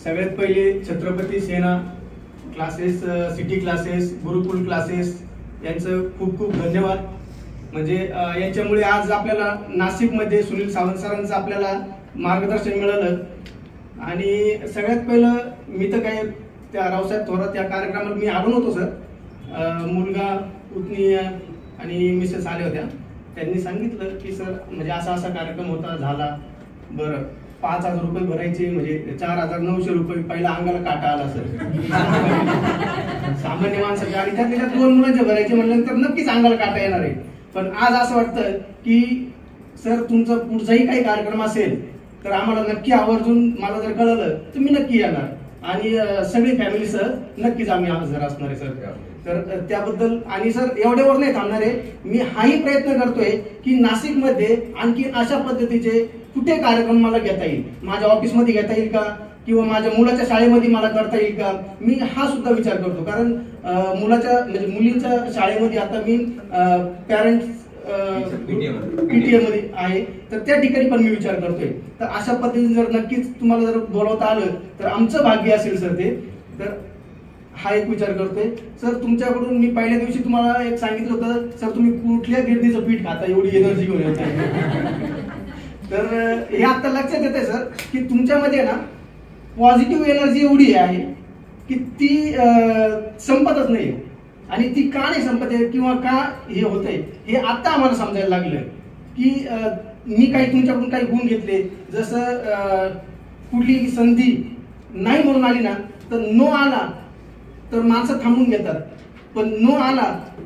सगळ्यात पहिले छत्रपती सेना classes, city classes, गुरुकुल classes यांचं खूप खूप धन्यवाद। म्हणजे यांच्यामुळे आज आपल्याला नाशिकमध्ये सुनील सावंत सरांचं आपल्याला मार्गदर्शन मिळालं। आणि सगळ्यात पहिलं मी तर काय त्या रावसाहेब थोरात या कार्यक्रमात मी आलो नव्हतो सर, मुलगा पुतणी आणि मिसेस आल्या होत्या। त्यांनी सांगितलं की सर म्हणजे असा असा कार्यक्रम होता झाला, बरं 5,000 रुपये भरायचे म्हणजे 4,900 रुपये, पहिला अंगाला काटा आला सर। सामान्य माणसाचे आणि त्यातल्या 2 मुलांचे भरायचे म्हटल्यानंतर नक्कीच अंगाला काटा येणार आहे। पण आज असं वाटतं की सर तुमचा पुढचाही काही कार्यक्रम असेल तर आम्हाला नक्की आवर्जून मला जर कळलं तर मी नक्की येणार आणि सगळी फॅमिलीसह नक्कीच आम्ही हजर असणार आहे सर। तर त्याबद्दल आणि सर एवढ्यावर नाही थांबणार आहे, मी हाही प्रयत्न करतोय की नाशिकमध्ये आणखी अशा पद्धतीचे कुठे कार्यक्रम मला घेता येईल, माझ्या ऑफिसमध्ये घेता येईल का किंवा माझ्या मुलाच्या शाळेमध्ये मला करता येईल का, मी हा सुद्धा विचार करतो। कारण मुलाच्या म्हणजे मुलींच्या शाळेमध्ये आता मी पॅरेंट्स पीटीए मध्ये आहे, तर त्या ठिकाणी पण मी विचार करतोय। तर अशा पद्धतीने जर नक्कीच तुम्हाला जर बोलवता आलं तर आमचं भाग्य असेल सर ते। तर हा एक विचार करतोय सर। तुमच्याकडून मी पहिल्या दिवशी तुम्हाला एक सांगितलं होतं सर तुम्ही कुठल्या गिरणीचं पीठ खाता, एवढी एनर्जी घेऊन येत। तर हे आता लक्षात येते सर की तुमच्यामध्ये ना पॉझिटिव्ह एनर्जी एवढी आहे की ती संपतच नाही। आणि ती का नाही संपत आहे किंवा का हे होतंय हे आता आम्हाला समजायला लागलं की मी काही तुमच्याकडून काही गुण घेतले। जसं कुठली संधी नाही म्हणून आली ना तर नो आला तर माणसं थांबून घेतात, पण नो आला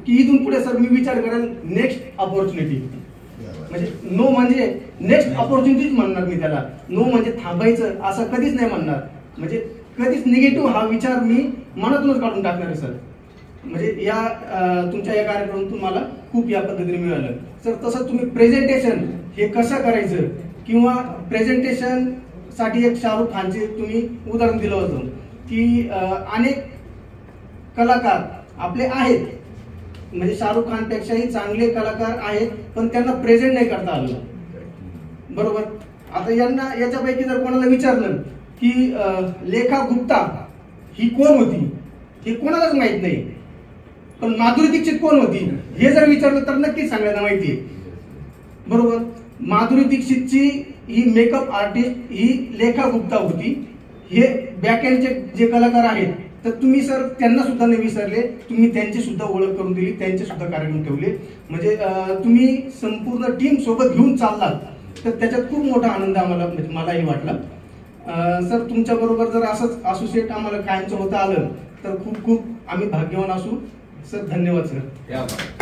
की इथून पुढे सर मी विचार करेल नेक्स्ट अपॉर्च्युनिटी। म्हणजे नो म्हणजे नेक्स्ट अपॉर्च्युनिटीच म्हणणार मी त्याला, नो म्हणजे थांबायचं असं कधीच नाही म्हणणार। म्हणजे कधीच निगेटिव्ह हा विचार मी मनातूनच काढून टाकणार आहे सर। म्हणजे या तुमच्या या कार्यक्रमातून मला खूप या पद्धतीने मिळालं सर। तसं तुम्ही प्रेझेंटेशन हे कसं करायचं किंवा प्रेझेंटेशन साठी एक शाहरुख खानचे तुम्ही उदाहरण दिलं होतं की अनेक कलाकार आपले आहेत, म्हणजे शाहरुख खान पेक्षाही चांगले कलाकार आहेत, पण त्यांना प्रेझेंट नाही करता आलं, बरोबर। आता यांना याच्यापैकी जर कोणाला विचारलं की लेखा गुप्ता ही कोण होती हे कोणालाच माहित नाही, पण माधुरी दीक्षित कोण होती हे जर विचारलं तर नक्कीच सगळ्यांना माहिती आहे, बरोबर। माधुरी दीक्षितची ही मेकअप आर्टिस्ट ही लेखा गुप्ता होती। हे बॅकएंडचे जे कलाकार आहेत तर तुम्ही सर त्यांना सुद्धा नाही विसरले, तुम्ही त्यांची सुद्धा ओळख करून दिली, त्यांचे सुद्धा कार्यक्रम ठेवले। म्हणजे तुम्ही संपूर्ण टीम सोबत घेऊन चाललात, तर त्याच्यात खूप मोठा आनंद आम्हाला म्हणजे मलाही वाटला सर। तुमच्या बरोबर जर असंच असोसिएट आम्हाला कायमचं होता आलं तर खूप खूप आम्ही भाग्यवान असू सर। धन्यवाद सर।